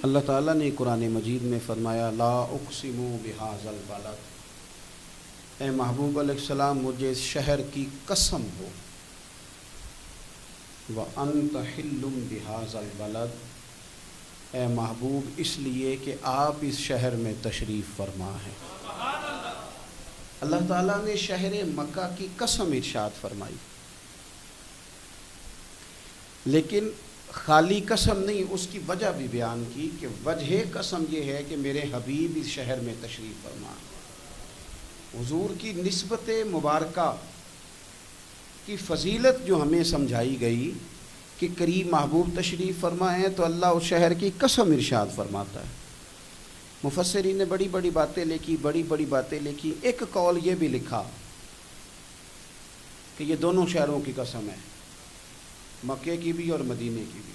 اللہ تعالیٰ نے قرآن مجید میں فرمایا لا اقسم بہذا البلد، اے محبوب علیہ السلام مجھے اس شہر کی قسم ہو، وَأَنْتَ حِلٌّ بِهَذَا الْبَلَدِ، اے محبوب اس لیے کہ آپ اس شہر میں تشریف فرما ہیں۔ اللہ تعالیٰ نے شہر مکہ کی قسم ارشاد فرمائی، لیکن خالی قسم نہیں، اس کی وجہ بھی بیان کی کہ وجہ قسم یہ ہے کہ میرے حبیب اس شہر میں تشریف فرما ہیں۔ حضور کی نسبت مبارکہ کی فضیلت جو ہمیں سمجھائی گئی کہ قریب محبوب تشریف فرمائے ہیں، تو اللہ اس شہر کی قسم ارشاد فرماتا ہے۔ مفسرین نے بڑی بڑی باتیں لکھی، ایک قول یہ بھی لکھا کہ یہ دونوں شہروں کی قسم ہے، مکے کی بھی اور مدینے کی بھی۔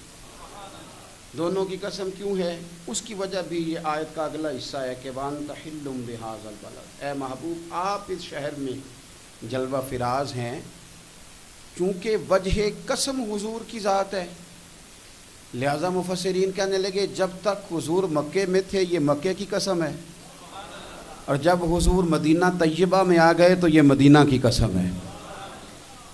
دونوں کی قسم کیوں ہے؟ اس کی وجہ بھی یہ آیت کا اگلا حصہ ہے کہ وَأَنْتَ حِلٌّ بِهَذَا الْبَلَدِ، اے محبوب آپ اس شہر میں جلوہ فراز ہیں، چونکہ وجہ قسم حضور کی ذات ہے، لہذا مفسرین کہنے لگے جب تک حضور مکے میں تھے یہ مکے کی قسم ہے، اور جب حضور مدینہ طیبہ میں آ گئے تو یہ مدینہ کی قسم ہے۔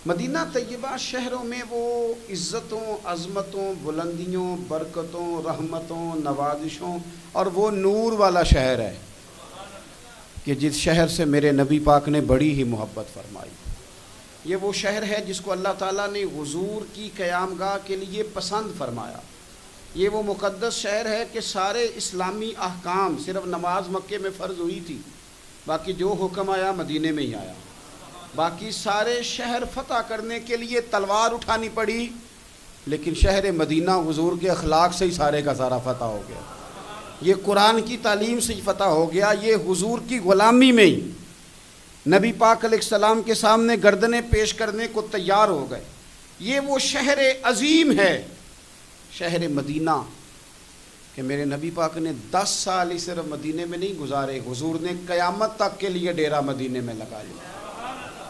مدینہ طیبہ شہروں میں وہ عزتوں، عظمتوں، بلندیوں، برکتوں، رحمتوں، نوازشوں اور وہ نور والا شہر ہے کہ جس شہر سے میرے نبی پاک نے بڑی ہی محبت فرمائی۔ یہ وہ شہر ہے جس کو اللہ تعالیٰ نے حضور کی قیام گاہ کے لیے پسند فرمایا۔ یہ وہ مقدس شہر ہے کہ سارے اسلامی احکام، صرف نماز مکے میں فرض ہوئی تھی، باقی جو حکم آیا مدینے میں ہی آیا، باقی سارے شہر فتح کرنے کے لیے تلوار اٹھانی پڑی، لیکن شہر مدینہ حضور کے اخلاق سے ہی سارے کا سارا فتح ہو گیا، یہ قرآن کی تعلیم سے ہی فتح ہو گیا، یہ حضور کی غلامی میں ہی نبی پاک علیہ السلام کے سامنے گردنیں پیش کرنے کو تیار ہو گئے۔ یہ وہ شہر عظیم ہے شہر مدینہ کہ میرے نبی پاک نے 10 سال ہی صرف مدینے میں نہیں گزارے، حضور نے قیامت تک کے لیے ڈیرا مدینے میں لگا لیا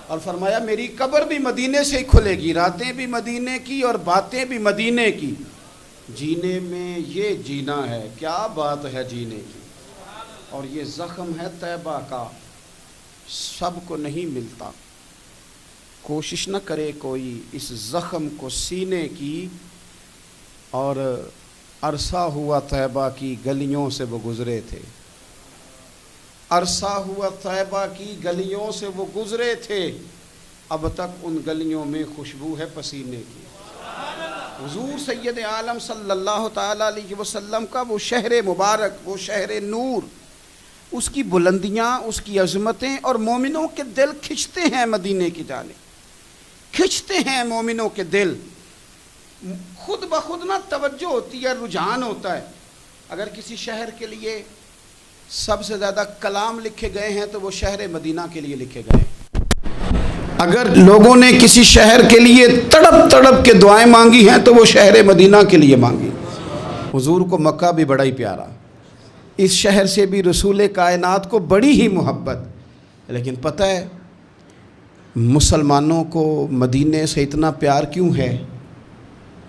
اور فرمایا میری قبر بھی مدینے سے ہی کھلے گی، راتیں بھی مدینے کی اور باتیں بھی مدینے کی، جینے میں یہ جینا ہے، کیا بات ہے جینے کی، اور یہ زخم ہے طیبہ کا، سب کو نہیں ملتا، کوشش نہ کرے کوئی اس زخم کو سینے کی، اور عرصہ ہوا طیبہ کی گلیوں سے وہ گزرے تھے، عرصہ ہوا طیبہ کی گلیوں سے وہ گزرے تھے، اب تک ان گلیوں میں خوشبو ہے پسینے کی۔ حضور سید عالم صلی اللہ تعالیٰ علیہ وسلم کا وہ شہر مبارک، وہ شہر نور، اس کی بلندیاں، اس کی عظمتیں، اور مومنوں کے دل کھنچتے ہیں مدینے کی جانب، کھنچتے ہیں مومنوں کے دل، خود بخود نہ توجہ ہوتی ہے، رجحان ہوتا ہے۔ اگر کسی شہر کے لیے سب سے زیادہ کلام لکھے گئے ہیں تو وہ شہر مدینہ کے لیے لکھے گئے ہیں۔ اگر لوگوں نے کسی شہر کے لیے تڑپ تڑپ کے دعائیں مانگی ہیں تو وہ شہر مدینہ کے لیے مانگی۔ حضور کو مکہ بھی بڑا ہی پیارا، اس شہر سے بھی رسول کائنات کو بڑی ہی محبت، لیکن پتہ ہے مسلمانوں کو مدینے سے اتنا پیار کیوں ہے؟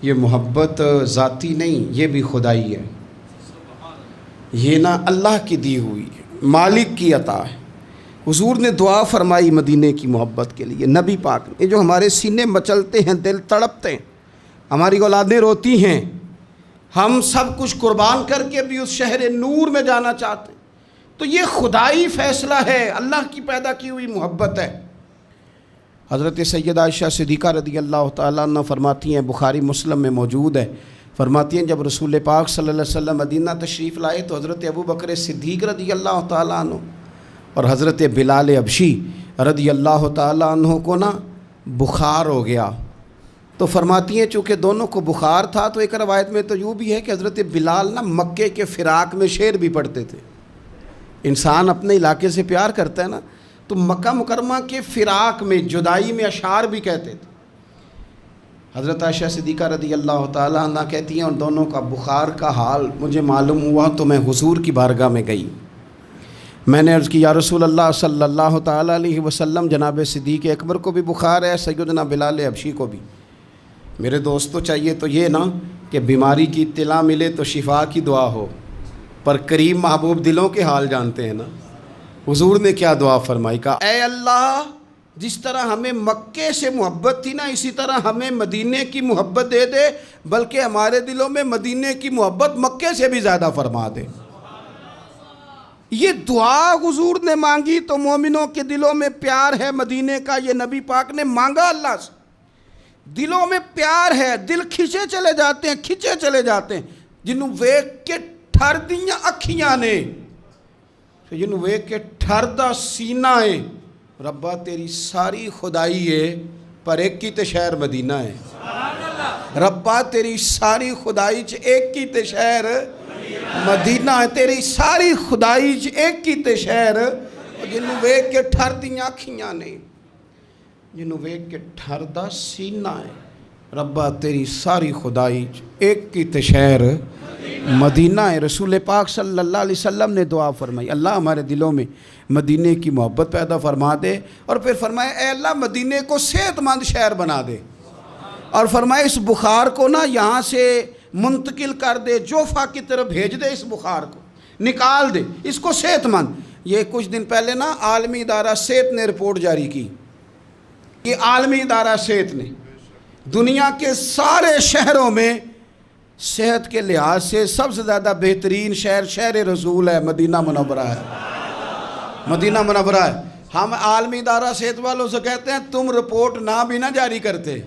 یہ محبت ذاتی نہیں، یہ بھی خدائی ہے، یہ نہ اللہ کی دی ہوئی ہے، مالک کی عطا ہے۔ حضور نے دعا فرمائی مدینے کی محبت کے لیے، نبی پاک نے، جو ہمارے سینے مچلتے ہیں، دل تڑپتے ہیں، ہماری اولادیں روتی ہیں، ہم سب کچھ قربان کر کے بھی اس شہر نور میں جانا چاہتے ہیں، تو یہ خدائی فیصلہ ہے، اللہ کی پیدا کی ہوئی محبت ہے۔ حضرت سیدہ عائشہ صدیقہ رضی اللہ تعالیٰ عنہ فرماتی ہیں، بخاری مسلم میں موجود ہے، فرماتی ہیں جب رسول پاک صلی اللہ علیہ وسلم مدینہ تشریف لائے تو حضرت ابوبکر صدیق رضی اللہ تعالیٰ عنہ اور حضرت بلال حبشی رضی اللہ تعالیٰ عنہ کو نا بخار ہو گیا، تو فرماتی ہیں چونکہ دونوں کو بخار تھا، تو ایک روایت میں تو یوں بھی ہے کہ حضرت بلال نا مکے کے فراق میں شعر بھی پڑھتے تھے، انسان اپنے علاقے سے پیار کرتا ہے نا، تو مکہ مکرمہ کے فراق میں، جدائی میں اشعار بھی کہتے تھے۔ حضرت عائشہ صدیقہ رضی اللہ تعالیٰ عنہ کہتی ہیں ان دونوں کا بخار کا حال مجھے معلوم ہوا تو میں حضور کی بارگاہ میں گئی، میں نے عرض کی یا رسول اللہ صلی اللہ تعالیٰ علیہ وسلم، جناب صدیق اکبر کو بھی بخار ہے، سیدنا بلال حبشی کو بھی، میرے دوستو چاہیے تو یہ نا کہ بیماری کی اطلاع ملے تو شفا کی دعا ہو، پر کریم محبوب دلوں کے حال جانتے ہیں نا. حضور نے کیا دعا فرمائی؟ کہا اے اللہ جس طرح ہمیں مکے سے محبت تھی نا اسی طرح ہمیں مدینے کی محبت دے دے، بلکہ ہمارے دلوں میں مدینے کی محبت مکے سے بھی زیادہ فرما دے. یہ دعا حضور نے مانگی تو مومنوں کے دلوں میں پیار ہے مدینے کا. یہ نبی پاک نے مانگا اللہ سے، دلوں میں پیار ہے، دل کھچے چلے جاتے ہیں جنہوں ویک کے ٹھر دیاں اکھیاں نے، جنہوں ویک کے ٹھر دا سینہ ہے. ربا تیری ساری خدائی ہے پر ایک کی تے شہر مدینہ ہے. ربا تیری ساری خدائی چ ایک کی تے شہر مدینہ ہے. تیری ساری خدائی چ ایک کی تے شہر، جنہوں ویک کے ٹھر دیاں اکھیاں نے، جنہوں ویک کے ٹھر دا سینہ ہے. ربا تیری ساری خدائی چ ایک کی تے شہر مدینہ ہے. رسول پاک صلی اللہ علیہ وسلم نے دعا فرمائی اللہ ہمارے دلوں میں مدینے کی محبت پیدا فرما دے، اور پھر فرمائے اے اللہ مدینے کو صحت مند شہر بنا دے، اور فرمائے اس بخار کو نا یہاں سے منتقل کر دے، جوفا کی طرف بھیج دے، اس بخار کو نکال دے، اس کو صحت مند. یہ کچھ دن پہلے نا عالمی ادارہ صحت نے رپورٹ جاری کی کہ عالمی ادارہ صحت نے دنیا کے سارے شہروں میں صحت کے لحاظ سے سب سے زیادہ بہترین شہر رسول ہے، مدینہ منورہ ہے. مدینہ منورہ ہے. ہم عالمی ادارہ صحت والوں سے کہتے ہیں تم رپورٹ نہ بھی نہ جاری کرتے،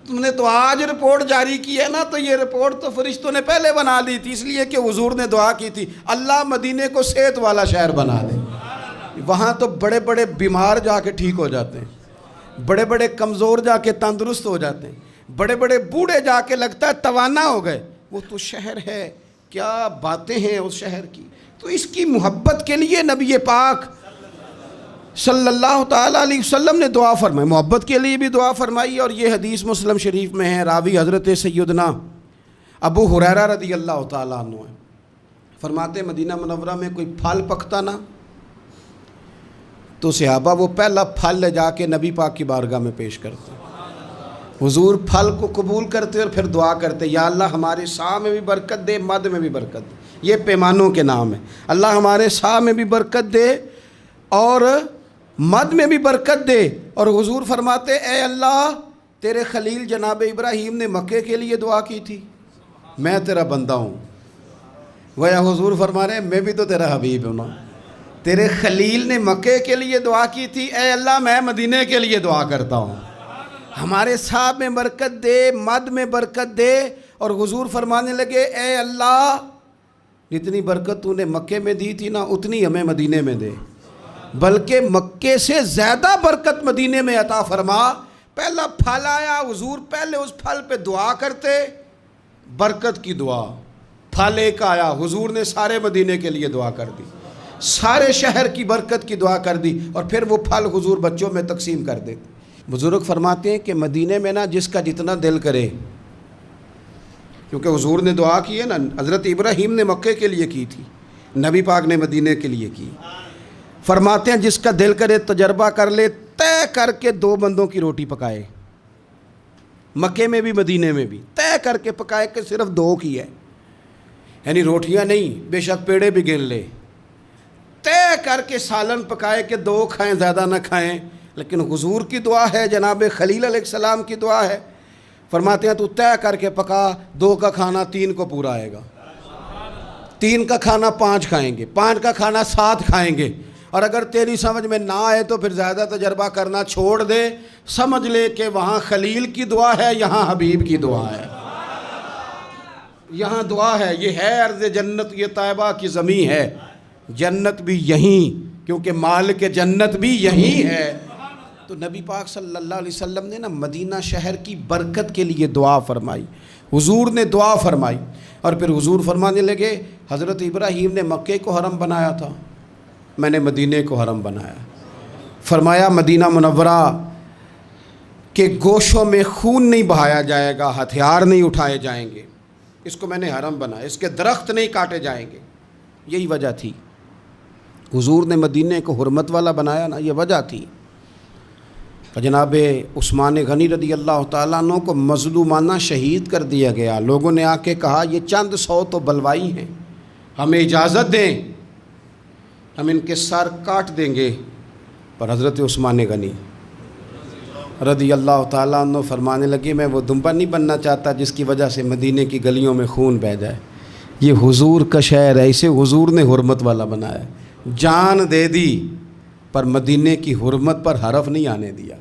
تم نے تو آج رپورٹ جاری کی ہے نا، تو یہ رپورٹ تو فرشتوں نے پہلے بنا دی تھی، اس لیے کہ حضور نے دعا کی تھی اللہ مدینے کو صحت والا شہر بنا دے. وہاں تو بڑے بڑے بیمار جا کے ٹھیک ہو جاتے ہیں، بڑے بڑے کمزور جا کے تندرست ہو جاتے ہیں، بڑے بڑے بوڑھے جا کے لگتا ہے توانا ہو گئے. وہ تو شہر ہے، کیا باتیں ہیں اس شہر کی. تو اس کی محبت کے لیے نبی پاک صلی اللہ تعالیٰ علیہ وسلم نے دعا فرمائی، محبت کے لیے بھی دعا فرمائی. اور یہ حدیث مسلم شریف میں ہے، راوی حضرت سیدنا ابو ہریرہ رضی اللہ تعالیٰ عنہ ہے. فرماتے مدینہ منورہ میں کوئی پھل پکتا نا تو صحابہ وہ پہلا پھل لے جا کے نبی پاک کی بارگاہ میں پیش کرتے. حضور پھل کو قبول کرتے اور پھر دعا کرتے یا اللہ ہمارے سا میں بھی برکت دے، مد میں بھی برکت دے. یہ پیمانوں کے نام ہے. اللہ ہمارے سا میں بھی برکت دے اور مد میں بھی برکت دے. اور حضور فرماتے اے اللہ تیرے خلیل جناب ابراہیم نے مکے کے لیے دعا کی تھی، میں تیرا بندہ ہوں. گویا حضور فرما رہے ہیں میں بھی تو تیرا حبیب ہوں نا. تیرے خلیل نے مکے کے لیے دعا کی تھی، اے اللہ میں مدینے کے لیے دعا کرتا ہوں، ہمارے صاحب میں برکت دے، مد میں برکت دے. اور حضور فرمانے لگے اے اللہ جتنی برکت تو نے مکے میں دی تھی نا اتنی ہمیں مدینے میں دے، بلکہ مکے سے زیادہ برکت مدینے میں عطا فرما. پہلا پھل آیا، حضور پہلے اس پھل پہ دعا کرتے، برکت کی دعا. پھل ایک آیا، حضور نے سارے مدینے کے لیے دعا کر دی، سارے شہر کی برکت کی دعا کر دی، اور پھر وہ پھل حضور بچوں میں تقسیم کر دیتے. بزرگ فرماتے ہیں کہ مدینے میں نا جس کا جتنا دل کرے، کیونکہ حضور نے دعا کی ہے نا، حضرت ابراہیم نے مکے کے لیے کی تھی، نبی پاک نے مدینے کے لیے کی. فرماتے ہیں جس کا دل کرے تجربہ کر لے، طے کر کے 2 بندوں کی روٹی پکائے، مکے میں بھی مدینے میں بھی طے کر کے پکائے کہ صرف 2 کی ہے، یعنی روٹیاں نہیں، بے شک پیڑے بھی گن لے. طے کر کے سالن پکائے کہ 2 کھائیں زیادہ نہ کھائیں. لیکن حضور کی دعا ہے، جناب خلیل علیہ السلام کی دعا ہے. فرماتے ہیں تو طے کر کے پکا، 2 کا کھانا 3 کو پورا آئے گا، 3 کا کھانا 5 کھائیں گے، 5 کا کھانا 7 کھائیں گے. اور اگر تیری سمجھ میں نہ آئے تو پھر زیادہ تجربہ کرنا چھوڑ دے، سمجھ لے کہ وہاں خلیل کی دعا ہے، یہاں حبیب کی دعا ہے. یہاں دعا ہے، یہ ہے ارض جنت، یہ طیبہ کی زمین ہے، جنت بھی یہیں، کیونکہ مالک جنت بھی یہیں ہے. تو نبی پاک صلی اللہ علیہ وسلم نے نا مدینہ شہر کی برکت کے لیے دعا فرمائی، حضور نے دعا فرمائی. اور پھر حضور فرمانے لگے حضرت ابراہیم نے مکے کو حرم بنایا تھا، میں نے مدینے کو حرم بنایا. فرمایا مدینہ منورہ کے گوشوں میں خون نہیں بہایا جائے گا، ہتھیار نہیں اٹھائے جائیں گے، اس کو میں نے حرم بنایا، اس کے درخت نہیں کاٹے جائیں گے. یہی وجہ تھی حضور نے مدینے کو حرمت والا بنایا نا، یہ وجہ تھی. جناب عثمان غنی رضی اللہ تعالیٰ عنہ کو مظلومانہ شہید کر دیا گیا. لوگوں نے آ کے کہا یہ چند 100 تو بلوائی ہیں، ہمیں اجازت دیں، ہم ان کے سر کاٹ دیں گے۔ پر حضرت عثمان غنی رضی اللہ تعالیٰ عنہ فرمانے لگے میں وہ دمبا نہیں بننا چاہتا جس کی وجہ سے مدینے کی گلیوں میں خون بہہ جائے۔ یہ حضور کا شہر ہے، اسے حضور نے حرمت والا بنایا ہے، جان دے دی پر مدینے کی حرمت پر حرف نہیں آنے دیا۔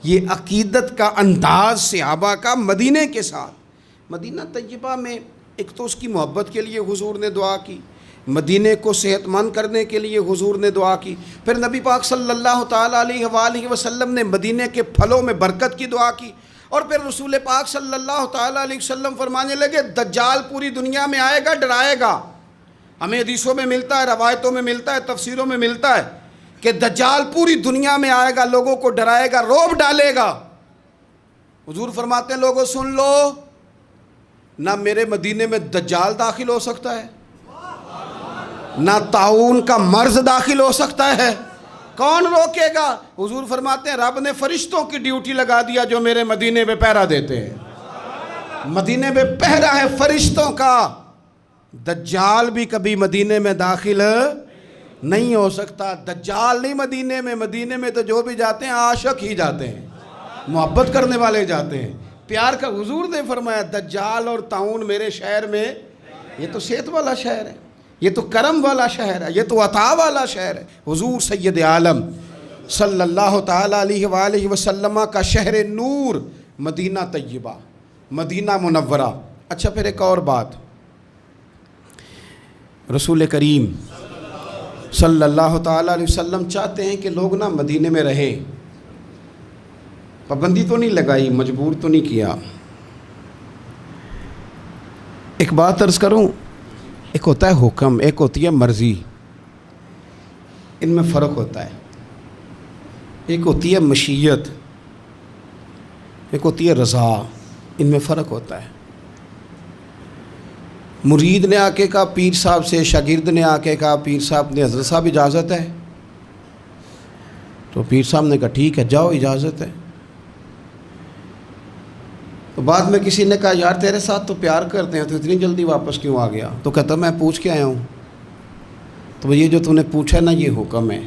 یہ عقیدت کا انداز صحابہ کا مدینے کے ساتھ۔ مدینہ طیبہ میں ایک تو اس کی محبت کے لیے حضور نے دعا کی، مدینے کو صحت مند کرنے کے لیے حضور نے دعا کی، پھر نبی پاک صلی اللہ تعالیٰ علیہ وآلہ وسلم نے مدینے کے پھلوں میں برکت کی دعا کی، اور پھر رسول پاک صلی اللہ تعالیٰ علیہ وسلم فرمانے لگے دجال پوری دنیا میں آئے گا، ڈرائے گا۔ ہمیں حدیثوں میں ملتا ہے، روایتوں میں ملتا ہے، تفسیروں میں ملتا ہے کہ دجال پوری دنیا میں آئے گا، لوگوں کو ڈرائے گا، رعب ڈالے گا۔ حضور فرماتے ہیں لوگوں سن لو، نہ میرے مدینے میں دجال داخل ہو سکتا ہے، نہ طاعون کا مرض داخل ہو سکتا ہے، کون روکے گا؟ حضور فرماتے ہیں رب نے فرشتوں کی ڈیوٹی لگا دیا جو میرے مدینے میں پہرا دیتے ہیں۔ مدینے میں پہرا ہے فرشتوں کا، دجال بھی کبھی مدینے میں داخل نہیں ہو سکتا۔ دجال نہیں مدینے میں تو جو بھی جاتے ہیں عاشق ہی جاتے ہیں، محبت کرنے والے جاتے ہیں، پیار کا۔ حضور نے فرمایا دجال اور طاعون میرے شہر میں، یہ تو صحت والا شہر ہے، یہ تو کرم والا شہر ہے، یہ تو عطا والا شہر ہے۔ حضور سید عالم صلی اللہ تعالیٰ علیہ وآلہ وسلم کا شہر نور مدینہ طیبہ، مدینہ منورہ۔ اچھا پھر ایک اور بات، رسول کریم صلی اللہ تعالیٰ علیہ وسلم چاہتے ہیں کہ لوگ نا مدینے میں رہیں، پابندی تو نہیں لگائی، مجبور تو نہیں کیا۔ ایک بات عرض کروں، ایک ہوتا ہے حکم، ایک ہوتی ہے مرضی، ان میں فرق ہوتا ہے۔ ایک ہوتی ہے مشیت، ایک ہوتی ہے رضا، ان میں فرق ہوتا ہے۔ مرید نے آ کے کہا پیر صاحب سے، شاگرد نے آ کے کہا پیر صاحب نے حضرت صاحب اجازت ہے، تو پیر صاحب نے کہا ٹھیک ہے جاؤ اجازت ہے۔ تو بعد میں کسی نے کہا یار تیرے ساتھ تو پیار کرتے ہیں تو اتنی جلدی واپس کیوں آ گیا؟ تو کہتا میں پوچھ کے آیا ہوں۔ تو یہ جو تو نے پوچھا نا یہ حکم ہے،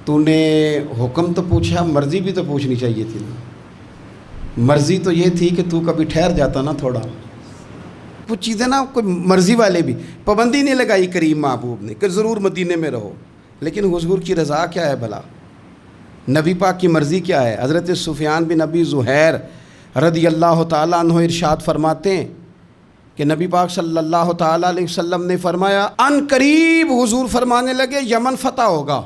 تو نے حکم تو پوچھا، مرضی بھی تو پوچھنی چاہیے تھی نا۔ مرضی تو یہ تھی کہ تو کبھی ٹھہر جاتا نا تھوڑا، وہ چیزیں نا کوئی مرضی والے بھی، پابندی نہیں لگائی کریم محبوب نے کہ ضرور مدینے میں رہو، لیکن حضور کی رضا کیا ہے بھلا، نبی پاک کی مرضی کیا ہے؟ حضرت سفیان بن ابی زہیر رضی اللہ تعالیٰ عنہ ارشاد فرماتے ہیں کہ نبی پاک صلی اللہ تعالیٰ علیہ وسلم نے فرمایا ان قریب حضور فرمانے لگے یمن فتح ہوگا،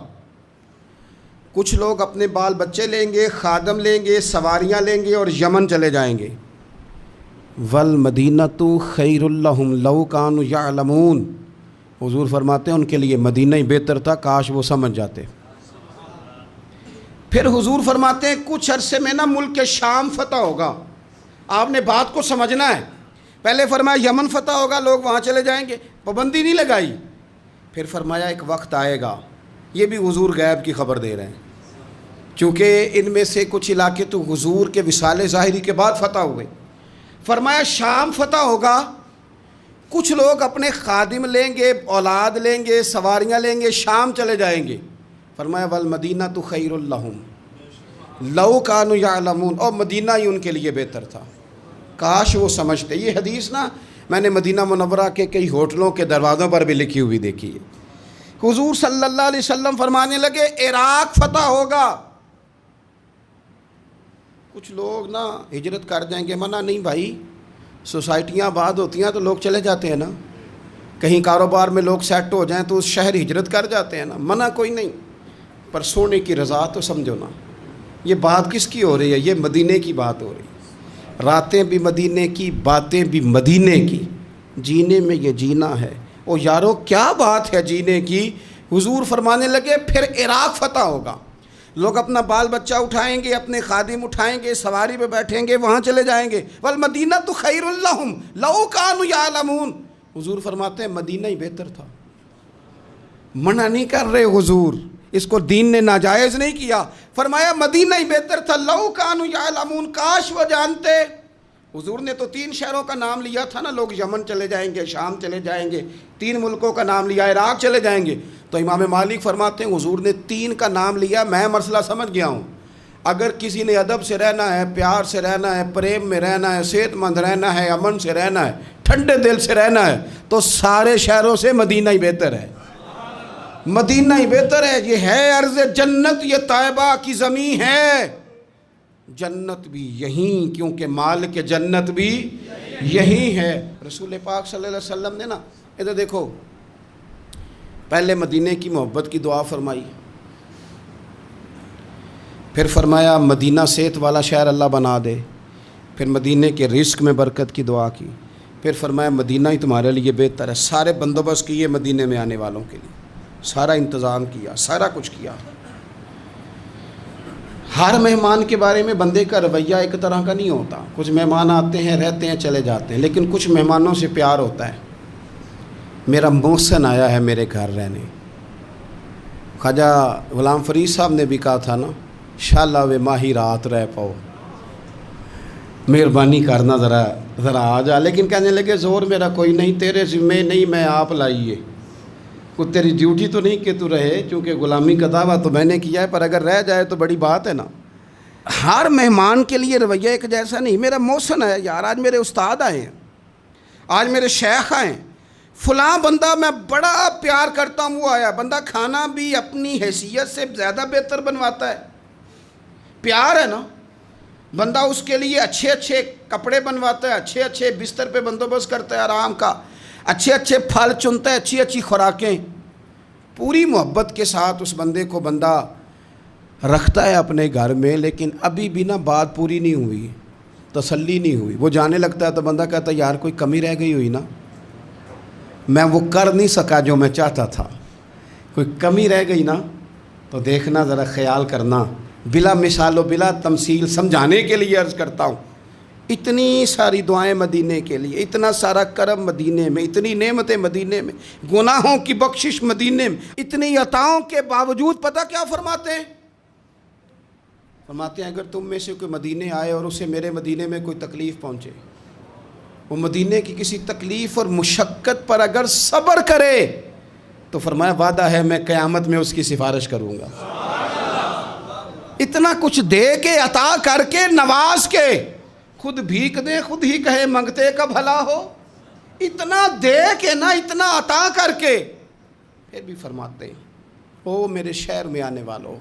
کچھ لوگ اپنے بال بچے لیں گے، خادم لیں گے، سواریاں لیں گے اور یمن چلے جائیں گے۔ والمدینۃ خیر لہم لو کانوا یعلمون، حضور فرماتے ہیں ان کے لیے مدینہ ہی بہتر تھا، کاش وہ سمجھ جاتے۔ پھر حضور فرماتے ہیں کچھ عرصے میں نا ملک شام فتح ہوگا۔ آپ نے بات کو سمجھنا ہے، پہلے فرمایا یمن فتح ہوگا، لوگ وہاں چلے جائیں گے، پابندی نہیں لگائی۔ پھر فرمایا ایک وقت آئے گا، یہ بھی حضور غیب کی خبر دے رہے ہیں، چونکہ ان میں سے کچھ علاقے تو حضور کے وصال ظاہری کے بعد فتح ہوئے۔ فرمایا شام فتح ہوگا، کچھ لوگ اپنے خادم لیں گے، اولاد لیں گے، سواریاں لیں گے، شام چلے جائیں گے۔ فرمایا والمدینۃ خیر لہم لو کانوا یعلمون، اور مدینہ ہی ان کے لیے بہتر تھا، کاش وہ سمجھتے۔ یہ حدیث نا میں نے مدینہ منورہ کے کئی ہوٹلوں کے دروازوں پر بھی لکھی ہوئی دیکھی ہے۔ حضور صلی اللہ علیہ وسلم فرمانے لگے عراق فتح ہوگا، کچھ لوگ نا ہجرت کر جائیں گے، منع نہیں بھائی، سوسائٹیاں آباد ہوتی ہیں تو لوگ چلے جاتے ہیں نا، کہیں کاروبار میں لوگ سیٹ ہو جائیں تو اس شہر ہجرت کر جاتے ہیں نا، منع کوئی نہیں، پر سونے کی رضا تو سمجھو نا۔ یہ بات کس کی ہو رہی ہے؟ یہ مدینے کی بات ہو رہی ہے، راتیں بھی مدینے کی، باتیں بھی مدینے کی، جینے میں یہ جینا ہے۔ او یارو کیا بات ہے جینے کی؟ حضور فرمانے لگے پھر عراق فتح ہوگا، لوگ اپنا بال بچہ اٹھائیں گے، اپنے خادم اٹھائیں گے، سواری پہ بیٹھیں گے، وہاں چلے جائیں گے۔ والمدینۃ خیر لہم لو کانوا یعلمون، حضور فرماتے ہیں مدینہ ہی بہتر تھا، منع نہیں کر رہے حضور، اس کو دین نے ناجائز نہیں کیا، فرمایا مدینہ ہی بہتر تھا، لو کانوا یعلمون، کاش وہ جانتے۔ حضور نے تو 3 شہروں کا نام لیا تھا نا، لوگ یمن چلے جائیں گے، شام چلے جائیں گے، 3 ملکوں کا نام لیا، عراق چلے جائیں گے. تو امام مالک فرماتے ہیں حضور نے 3 کا نام لیا، میں مسئلہ سمجھ گیا ہوں. اگر کسی نے ادب سے رہنا ہے، پیار سے رہنا ہے، پریم میں رہنا ہے، صحت مند رہنا ہے، امن سے رہنا ہے، ٹھنڈے دل سے رہنا ہے، تو سارے شہروں سے مدینہ ہی بہتر ہے. مدینہ ہی بہتر ہے. یہ ہے ارض جنت، یہ طیبہ کی زمین ہے. جنت بھی یہیں، کیونکہ مالک جنت بھی یہیں ہے. رسول پاک صلی اللہ علیہ وسلم نے نا ادھر دیکھو، پہلے مدینے کی محبت کی دعا فرمائی، پھر فرمایا مدینہ صحت والا شہر اللہ بنا دے، پھر مدینے کے رزق میں برکت کی دعا کی، پھر فرمایا مدینہ ہی تمہارے لیے بہتر ہے. سارے بندوبست کیے مدینے میں آنے والوں کے لیے، سارا انتظام کیا، سارا کچھ کیا. ہر مہمان کے بارے میں بندے کا رویہ ایک طرح کا نہیں ہوتا. کچھ مہمان آتے ہیں، رہتے ہیں، چلے جاتے ہیں، لیکن کچھ مہمانوں سے پیار ہوتا ہے. میرا محسن آیا ہے میرے گھر رہنے. خواجہ غلام فرید صاحب نے بھی کہا تھا نا، شالا وے ماہی رات رہ پاؤ، مہربانی کرنا ذرا آ جا. لیکن کہنے لگے زور میرا کوئی نہیں، تیرے ذمے نہیں، میں آپ لائیے. کوئی تیری ڈیوٹی تو نہیں کہ تو رہے، چونکہ غلامی کا دعویٰ تو میں نے کیا ہے، پر اگر رہ جائے تو بڑی بات ہے نا. ہر مہمان کے لیے رویہ ایک جیسا نہیں. میرا محسن ہے یار، آج میرے استاد آئے ہیں، آج میرے شیخ آئے ہیں، فلاں بندہ میں بڑا پیار کرتا ہوں وہ آیا. بندہ کھانا بھی اپنی حیثیت سے زیادہ بہتر بنواتا ہے. پیار ہے نا، بندہ اس کے لیے اچھے اچھے کپڑے بنواتا ہے، اچھے اچھے بستر پہ بندوبست کرتا ہے آرام کا، اچھے اچھے پھل چنتا ہے، اچھی اچھی خوراکیں. پوری محبت کے ساتھ اس بندے کو بندہ رکھتا ہے اپنے گھر میں. لیکن ابھی بھی نا بات پوری نہیں ہوئی، تسلی نہیں ہوئی. وہ جانے لگتا ہے تو بندہ کہتا ہے یار کوئی کمی رہ گئی ہوئی نا، میں وہ کر نہیں سکا جو میں چاہتا تھا، کوئی کمی رہ گئی نا، تو دیکھنا ذرا خیال کرنا. بلا مثال و بلا تمثیل سمجھانے کے لیے عرض کرتا ہوں. اتنی ساری دعائیں مدینے کے لیے، اتنا سارا کرم مدینے میں، اتنی نعمتیں مدینے میں، گناہوں کی بخشش مدینے میں، اتنی عطاؤں کے باوجود پتہ کیا فرماتے ہیں؟ فرماتے ہیں اگر تم میں سے کوئی مدینے آئے اور اسے میرے مدینے میں کوئی تکلیف پہنچے، وہ مدینے کی کسی تکلیف اور مشقت پر اگر صبر کرے تو فرمایا وعدہ ہے میں قیامت میں اس کی سفارش کروں گا. اتنا کچھ دے کے، عطا کر کے، نواز کے، خود بھیک دے خود ہی کہے منگتے کا بھلا ہو. اتنا دے کے نا، اتنا عطا کر کے، پھر بھی فرماتے ہیں او میرے شہر میں آنے والوں،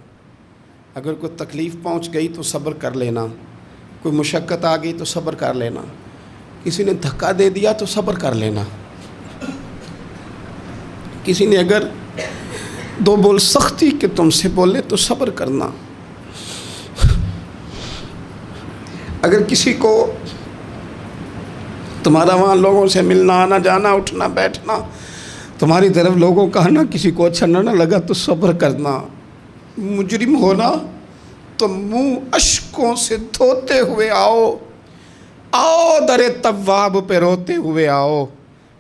اگر کوئی تکلیف پہنچ گئی تو صبر کر لینا، کوئی مشقت آ گئی تو صبر کر لینا، کسی نے دھکا دے دیا تو صبر کر لینا، کسی نے اگر 2 بول سختی کے تم سے بولے تو صبر کرنا. اگر کسی کو تمہارا وہاں لوگوں سے ملنا، آنا جانا، اٹھنا بیٹھنا، تمہاری طرف لوگوں کا آنا کسی کو اچھا نہ لگا تو صبر کرنا. مجرم ہونا تو منہ اشکوں سے دھوتے ہوئے آؤ، آؤ در تواب پہ روتے ہوئے آؤ.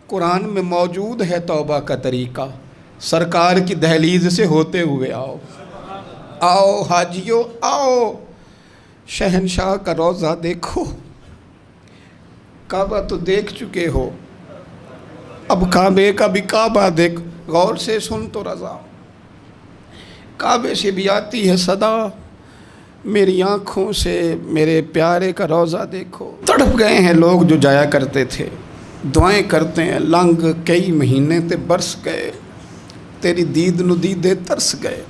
قرآن میں موجود ہے توبہ کا طریقہ، سرکار کی دہلیز سے ہوتے ہوئے آؤ. آؤ حاجیو آؤ، شہنشاہ کا روضہ دیکھو. کعبہ تو دیکھ چکے ہو، اب کعبے کا بھی کعبہ دیکھ. غور سے سن تو رضا، کعبے سے بھی آتی ہے صدا، میری آنکھوں سے میرے پیارے کا روضہ دیکھو. تڑپ گئے ہیں لوگ جو جایا کرتے تھے، دعائیں کرتے ہیں لنگ کئی مہینے تے برس گئے، تیری دید نو دیدے ترس گئے.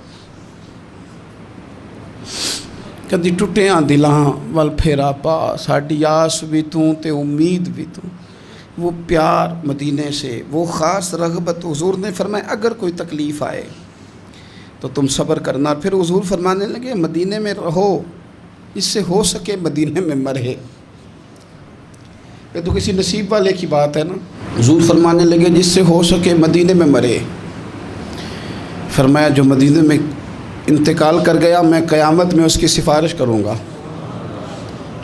کدی ٹوٹیاں دلاں ول پھیرا پا، ساڈی آس بھی توں تے امید بھی توں. وہ پیار مدینے سے، وہ خاص رغبت. حضور نے فرمایا اگر کوئی تکلیف آئے تو تم صبر کرنا. پھر حضور فرمانے لگے مدینے میں رہو، اس سے ہو سکے مدینے میں مرے. یہ تو کسی نصیب والے کی بات ہے نا. حضور فرمانے لگے جس سے ہو سکے مدینے میں مرے. فرمایا جو مدینے میں انتقال کر گیا میں قیامت میں اس کی سفارش کروں گا.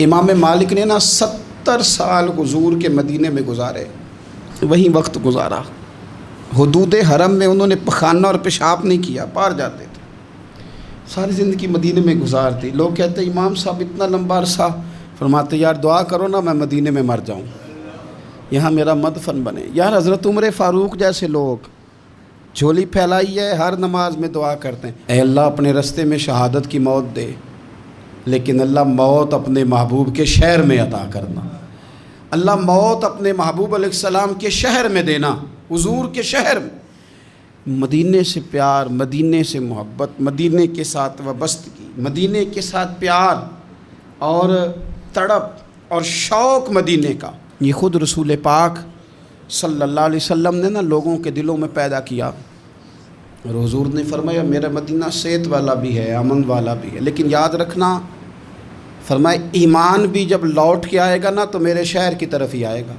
امام مالک نے نا 70 سال حضور کے مدینے میں گزارے، وہیں وقت گزارا. حدود حرم میں انہوں نے پخانہ اور پیشاب نہیں کیا، پار جاتے تھے. ساری زندگی مدینے میں گزار دی. لوگ کہتے ہیں امام صاحب اتنا لمبا عرصہ فرماتے یار دعا کرو نا میں مدینے میں مر جاؤں، یہاں میرا مدفن بنے۔ یار حضرت عمر فاروق جیسے لوگ جھولی پھیلائی ہے، ہر نماز میں دعا کرتے ہیں اے اللہ اپنے رستے میں شہادت کی موت دے، لیکن اللہ موت اپنے محبوب کے شہر میں عطا کرنا، اللہ موت اپنے محبوب علیہ السلام کے شہر میں دینا، حضور کے شہر میں۔ مدینے سے پیار، مدینے سے محبت، مدینے کے ساتھ وابستگی، مدینے کے ساتھ پیار اور تڑپ اور شوق مدینے کا، یہ خود رسول پاک صلی اللہ علیہ وسلم نے نا لوگوں کے دلوں میں پیدا کیا۔ اور حضور نے فرمایا میرا مدینہ صحت والا بھی ہے، امن والا بھی ہے، لیکن یاد رکھنا فرمایا ایمان بھی جب لوٹ کے آئے گا نا تو میرے شہر کی طرف ہی آئے گا۔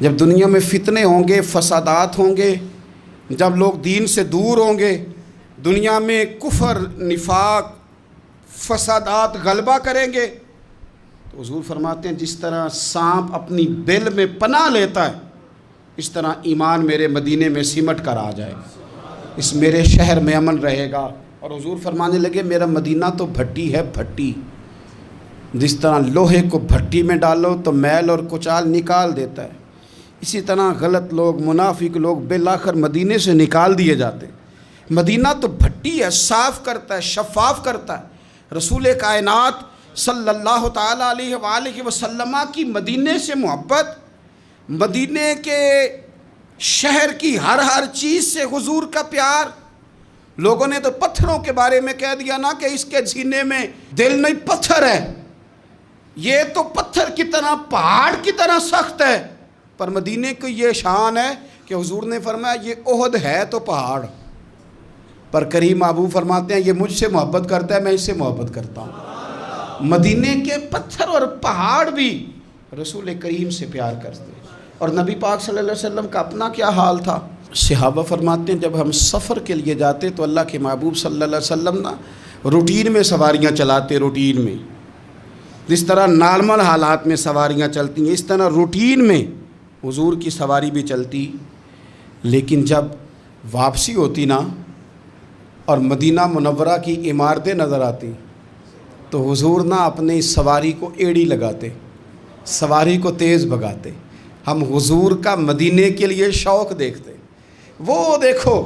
جب دنیا میں فتنے ہوں گے، فسادات ہوں گے، جب لوگ دین سے دور ہوں گے، دنیا میں کفر، نفاق، فسادات غلبہ کریں گے، تو حضور فرماتے ہیں جس طرح سانپ اپنی بل میں پناہ لیتا ہے اس طرح ایمان میرے مدینے میں سمٹ کر آ جائے گا، اس میرے شہر میں امن رہے گا۔ اور حضور فرمانے لگے میرا مدینہ تو بھٹی ہے، بھٹی، جس طرح لوہے کو بھٹی میں ڈالو تو میل اور کچال نکال دیتا ہے، اسی طرح غلط لوگ، منافق لوگ بالآخر مدینے سے نکال دیے جاتے۔ مدینہ تو بھٹی ہے، صاف کرتا ہے، شفاف کرتا ہے۔ رسول کائنات صلی اللہ تعالیٰ علیہ وآلہ وسلم کی مدینے سے محبت، مدینے کے شہر کی ہر چیز سے حضور کا پیار۔ لوگوں نے تو پتھروں کے بارے میں کہہ دیا نا کہ اس کے سینے میں دل نہیں پتھر ہے، یہ تو پتھر کی طرح، پہاڑ کی طرح سخت ہے، پر مدینے کی یہ شان ہے کہ حضور نے فرمایا یہ احد ہے تو پہاڑ، پر کریم محبوب فرماتے ہیں یہ مجھ سے محبت کرتا ہے، میں اس سے محبت کرتا ہوں۔ مدینے کے پتھر اور پہاڑ بھی رسول کریم سے پیار کرتے ہیں۔ اور نبی پاک صلی اللہ علیہ وسلم کا اپنا کیا حال تھا؟ صحابہ فرماتے ہیں جب ہم سفر کے لیے جاتے تو اللہ کے محبوب صلی اللہ علیہ وسلم نا روٹین میں سواریاں چلاتے، روٹین میں، جس طرح نارمل حالات میں سواریاں چلتی ہیں اس طرح روٹین میں حضور کی سواری بھی چلتی۔ لیکن جب واپسی ہوتی نا اور مدینہ منورہ کی عمارتیں نظر آتی تو حضور نا اپنی سواری کو ایڑی لگاتے، سواری کو تیز بھگاتے۔ ہم حضور کا مدینے کے لیے شوق دیکھتے۔ وہ دیکھو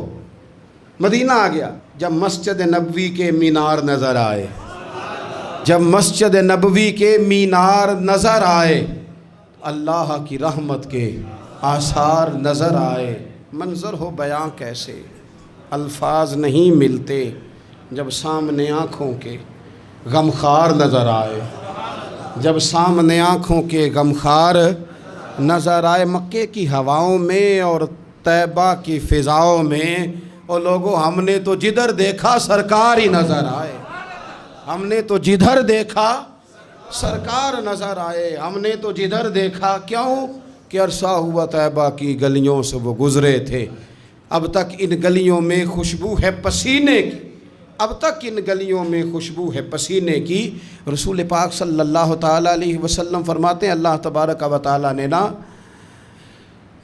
مدینہ آ گیا جب مسجد نبوی کے مینار نظر آئے، جب مسجد نبوی کے مینار نظر آئے، اللہ کی رحمت کے آثار نظر آئے، منظر ہو بیاں کیسے، الفاظ نہیں ملتے جب سامنے آنکھوں کے غمخوار نظر آئے، جب سامنے آنکھوں کے غمخوار نظر آئے۔ مکے کی ہواؤں میں اور طیبہ کی فضاؤں میں، اور لوگوں ہم نے تو جدھر دیکھا سرکار ہی نظر آئے، ہم نے تو جدھر دیکھا سرکار نظر آئے، ہم نے تو جدھر دیکھا، کیوں کہ عرصہ ہوا طیبہ کی گلیوں سے وہ گزرے تھے، اب تک ان گلیوں میں خوشبو ہے پسینے کی، اب تک ان گلیوں میں خوشبو ہے پسینے کی۔ رسول پاک صلی اللہ تعالیٰ علیہ وسلم فرماتے ہیں اللہ تبارک و تعالیٰ نے نا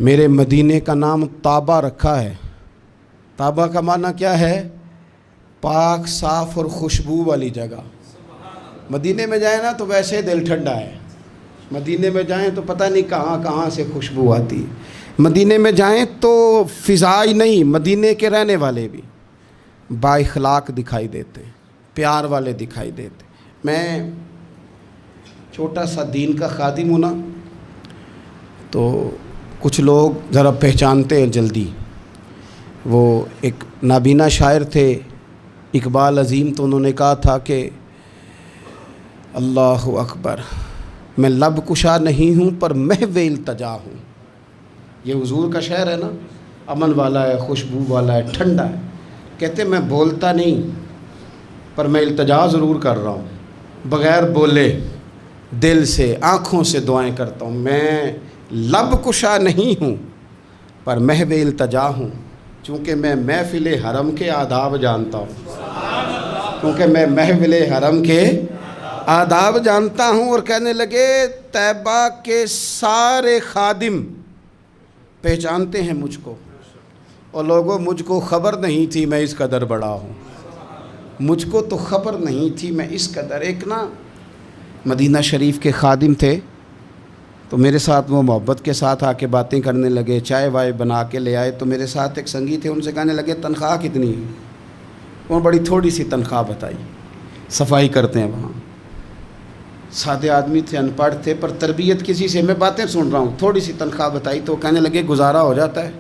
میرے مدینے کا نام طابہ رکھا ہے۔ طابہ کا معنی کیا ہے؟ پاک، صاف اور خوشبو والی جگہ۔ مدینے میں جائیں نا تو ویسے دل ٹھنڈا ہے، مدینے میں جائیں تو پتہ نہیں کہاں کہاں سے خوشبو آتی، مدینے میں جائیں تو فضائی نہیں، مدینے کے رہنے والے بھی با اخلاق دکھائی دیتے، پیار والے دکھائی دیتے۔ میں چھوٹا سا دین کا خادم ہوں نا، تو کچھ لوگ ذرا پہچانتے ہیں جلدی۔ وہ ایک نابینا شاعر تھے اقبال عظیم، تو انہوں نے کہا تھا کہ اللہ اکبر، میں لب کشا نہیں ہوں پر محو التجا ہوں۔ یہ حضور کا شعر ہے نا، امن والا ہے، خوشبو والا ہے، ٹھنڈا ہے۔ کہتے میں بولتا نہیں پر میں التجا ضرور کر رہا ہوں، بغیر بولے دل سے، آنکھوں سے دعائیں کرتا ہوں۔ میں لب کشا نہیں ہوں پر محو التجا ہوں، چونکہ میں محفل حرم کے آداب جانتا ہوں، کیونکہ میں محفل حرم کے آداب جانتا ہوں۔ اور کہنے لگے طیبہ کے سارے خادم پہچانتے ہیں مجھ کو، اور لوگوں مجھ کو خبر نہیں تھی میں اس قدر بڑا ہوں، مجھ کو تو خبر نہیں تھی میں اس قدر۔ ایک نا مدینہ شریف کے خادم تھے، تو میرے ساتھ وہ محبت کے ساتھ آ کے باتیں کرنے لگے، چائے وائے بنا کے لے آئے۔ تو میرے ساتھ ایک سنگی تھے، ان سے کہنے لگے تنخواہ کتنی ہے؟ وہ بڑی تھوڑی سی تنخواہ بتائی، صفائی کرتے ہیں وہاں، سادے آدمی تھے، ان پڑھ تھے، پر تربیت کسی سے، میں باتیں سن رہا ہوں، تھوڑی سی تنخواہ بتائی تو وہ کہنے لگے گزارا ہو جاتا ہے۔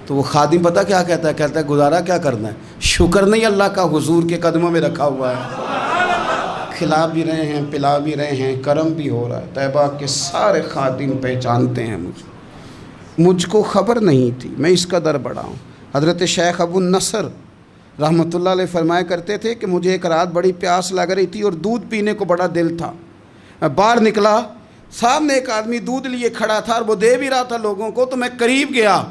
تو وہ خادم پتہ کیا کہتا ہے؟ کہتا ہے گزارا کیا کرنا ہے، شکر نہیں اللہ کا حضور کے قدموں میں رکھا ہوا ہے، کھلا بھی رہے ہیں، پلا بھی رہے ہیں، کرم بھی ہو رہا ہے۔ طیبہ کے سارے خادم پہچانتے ہیں مجھ کو خبر نہیں تھی، میں اس قدر بڑا ہوں۔ حضرت شیخ ابو النصر رحمۃ اللہ علیہ فرمایا کرتے تھے کہ مجھے ایک رات بڑی پیاس لگ رہی تھی اور دودھ پینے کو بڑا دل تھا، میں باہر نکلا، سامنے ایک آدمی دودھ لیے کھڑا تھا اور وہ دے بھی رہا تھا لوگوں کو، تو میں قریب گیا،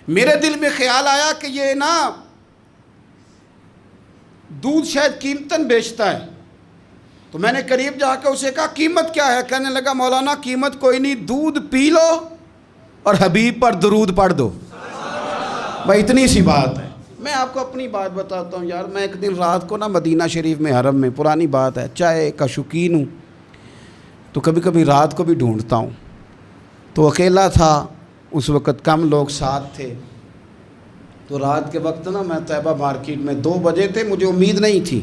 میرے دل میں خیال آیا کہ یہ نا دودھ شاید قیمتاً بیچتا ہے، تو میں نے قریب جا کے اسے کہا قیمت کیا ہے؟ کہنے لگا مولانا قیمت کوئی نہیں، دودھ پی لو اور حبیب پر درود پڑھ دو، بھائی اتنی سی بات ہے۔ میں آپ کو اپنی بات بتاتا ہوں یار، میں ایک دن رات کو نا مدینہ شریف میں حرم میں، پرانی بات ہے، چائے کا شوقین ہوں تو کبھی کبھی رات کو بھی ڈھونڈتا ہوں، تو اکیلا تھا اس وقت، کم لوگ ساتھ تھے، تو رات کے وقت نا میں طیبہ مارکیٹ میں 2 بجے تھے، مجھے امید نہیں تھی،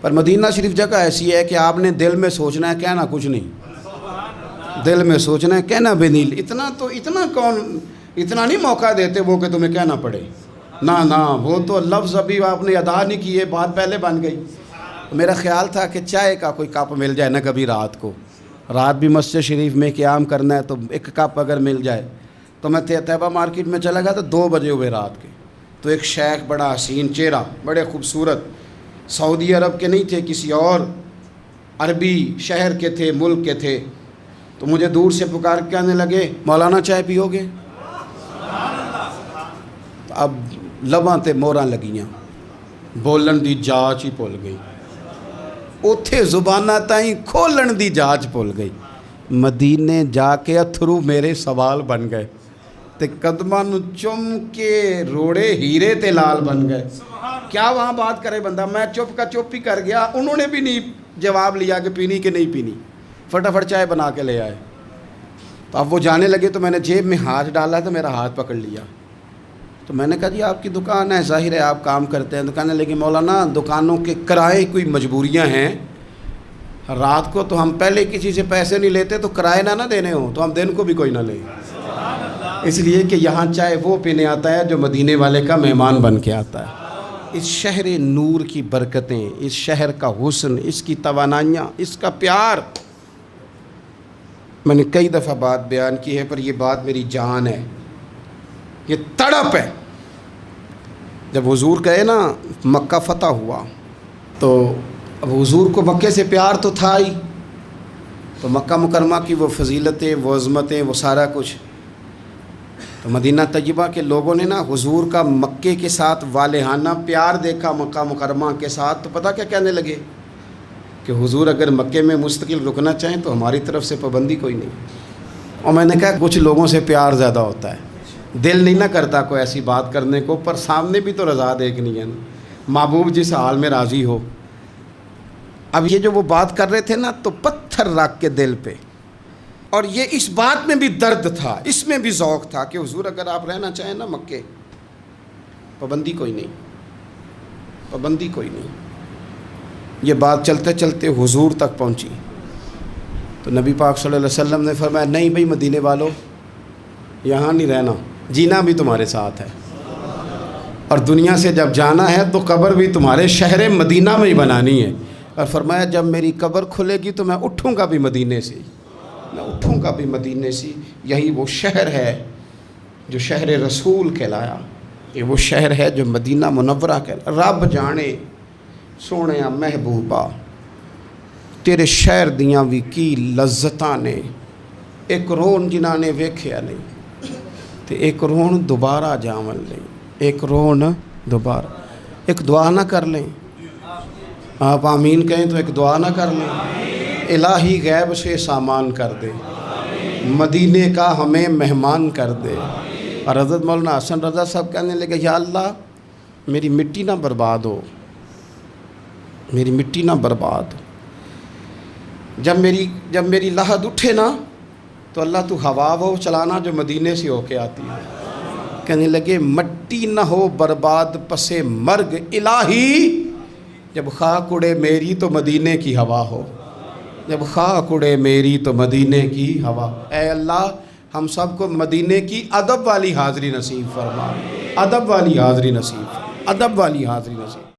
پر مدینہ شریف جگہ ایسی ہے کہ آپ نے دل میں سوچنا ہے، کہنا کچھ نہیں، دل میں سوچنا ہے، کہنا بھی نہیں، اتنا نہیں موقع دیتے وہ کہ تمہیں کہنا پڑے، نہ وہ تو لفظ ابھی آپ نے ادا نہیں کیے، بات پہلے بن گئی۔ میرا خیال تھا کہ چائے کا کوئی کپ مل جائے نا کبھی رات کو، رات بھی مسجد شریف میں قیام کرنا ہے تو ایک کپ اگر مل جائے، تو میں طیبہ مارکیٹ میں چلا گیا تو 2 بجے ہوئے رات کے، تو ایک شیخ بڑا حسین چہرہ، بڑے خوبصورت، سعودی عرب کے نہیں تھے، کسی اور عربی شہر کے تھے، ملک کے تھے، تو مجھے دور سے پکار کے آنے لگے مولانا چائے پیو گے؟ اب لباں تے موراں لگیاں، بولن دی جاچ ہی بھول گئی، اوتھے زباناں تائیں کھولن دی جاچ بھول گئی، مدینے جا کے اتھرو میرے سوال بن گئے، تے قدماں نو چم کے روڑے ہیرے تے لال بن گئے۔ کیا وہاں بات کرے بندہ، میں چپ کا چپ ہی کر گیا، انہوں نے بھی نہیں جواب لیا کہ پینی کہ نہیں پینی، فٹافٹ چائے بنا کے لے آئے۔ تو اب وہ جانے لگے تو میں نے جیب میں ہاتھ ڈالا تو میرا ہاتھ پکڑ لیا، تو میں نے کہا جی آپ کی دکان ہے، ظاہر ہے آپ کام کرتے ہیں، دکانیں، لیکن مولانا دکانوں کے کرائے کوئی مجبوریاں ہیں، رات کو تو ہم پہلے کسی سے پیسے نہیں لیتے، تو کرائے نہ دینے ہوں تو ہم دن کو بھی کوئی نہ لیں، اس لیے کہ یہاں چائے وہ پینے آتا ہے جو مدینے والے کا مہمان بن کے آتا ہے۔ اس شہر نور کی برکتیں، اس شہر کا حسن، اس کی توانائیاں، اس کا پیار، میں نے کئی دفعہ بات بیان کی ہے، پر یہ بات میری جان ہے، یہ تڑپ ہے۔ جب حضور گئے نا، مکہ فتح ہوا، تو اب حضور کو مکے سے پیار تو تھا ہی، تو مکہ مکرمہ کی وہ فضیلتیں، وہ عظمتیں، وہ سارا کچھ، تو مدینہ طیبہ کے لوگوں نے نا حضور کا مکے کے ساتھ والہانہ پیار دیکھا، مکہ مکرمہ کے ساتھ، تو پتہ کیا کہنے لگے کہ حضور اگر مکے میں مستقل رکنا چاہیں تو ہماری طرف سے پابندی کوئی نہیں۔ اور میں نے کہا کچھ لوگوں سے پیار زیادہ ہوتا ہے، دل نہیں نہ کرتا کوئی ایسی بات کرنے کو، پر سامنے بھی تو رضا دیکھنی ہے نا، محبوب جس حال میں راضی ہو۔ اب یہ جو وہ بات کر رہے تھے نا، تو پتھر رکھ کے دل پہ، اور یہ اس بات میں بھی درد تھا، اس میں بھی ذوق تھا کہ حضور اگر آپ رہنا چاہیں نا مکے، پابندی کوئی نہیں، پابندی کوئی نہیں۔ یہ بات چلتے چلتے حضور تک پہنچی، تو نبی پاک صلی اللہ علیہ وسلم نے فرمایا نہیں بھئی مدینے والو، یہاں نہیں رہنا، جینا بھی تمہارے ساتھ ہے، اور دنیا سے جب جانا ہے تو قبر بھی تمہارے شہر مدینہ میں ہی بنانی ہے۔ اور فرمایا جب میری قبر کھلے گی تو میں اٹھوں گا بھی مدینے سے، میں اٹھوں گا بھی مدینے سے۔ یہی وہ شہر ہے جو شہر رسول کہلایا، یہ وہ شہر ہے جو مدینہ منورہ کہلایا۔ رب جانے سونے محبوبہ تیرے شہر دیاں بھی کی لذتاں نے، ایک رون جنہاں نے ویکھیا نہیں تے ایک رون دوبارہ جاون لیں، ایک رون دوبارہ۔ ایک دعا نہ کر لیں، آپ آمین کہیں تو ایک دعا نہ کر لیں، الہی غیب سے سامان کر دے، مدینے کا ہمیں مہمان کر دے۔ اور حضرت مولانا حسن رضا صاحب کہنے لگے یا اللہ میری مٹی نہ برباد ہو، میری مٹی نہ برباد ہو۔ جب میری لحد اٹھے نا تو اللہ تو ہوا وہ چلانا جو مدینے سے ہو کے آتی ہے. کہنے لگے مٹی نہ ہو برباد پسے مرگ الہی، جب خاک اڑے میری تو مدینے کی ہوا ہو. جب خاک اڑے میری تو مدینے کی ہوا. اے اللہ ہم سب کو مدینے کی ادب والی حاضری نصیب فرما، ادب والی حاضری نصیب، ادب والی حاضری نصیب.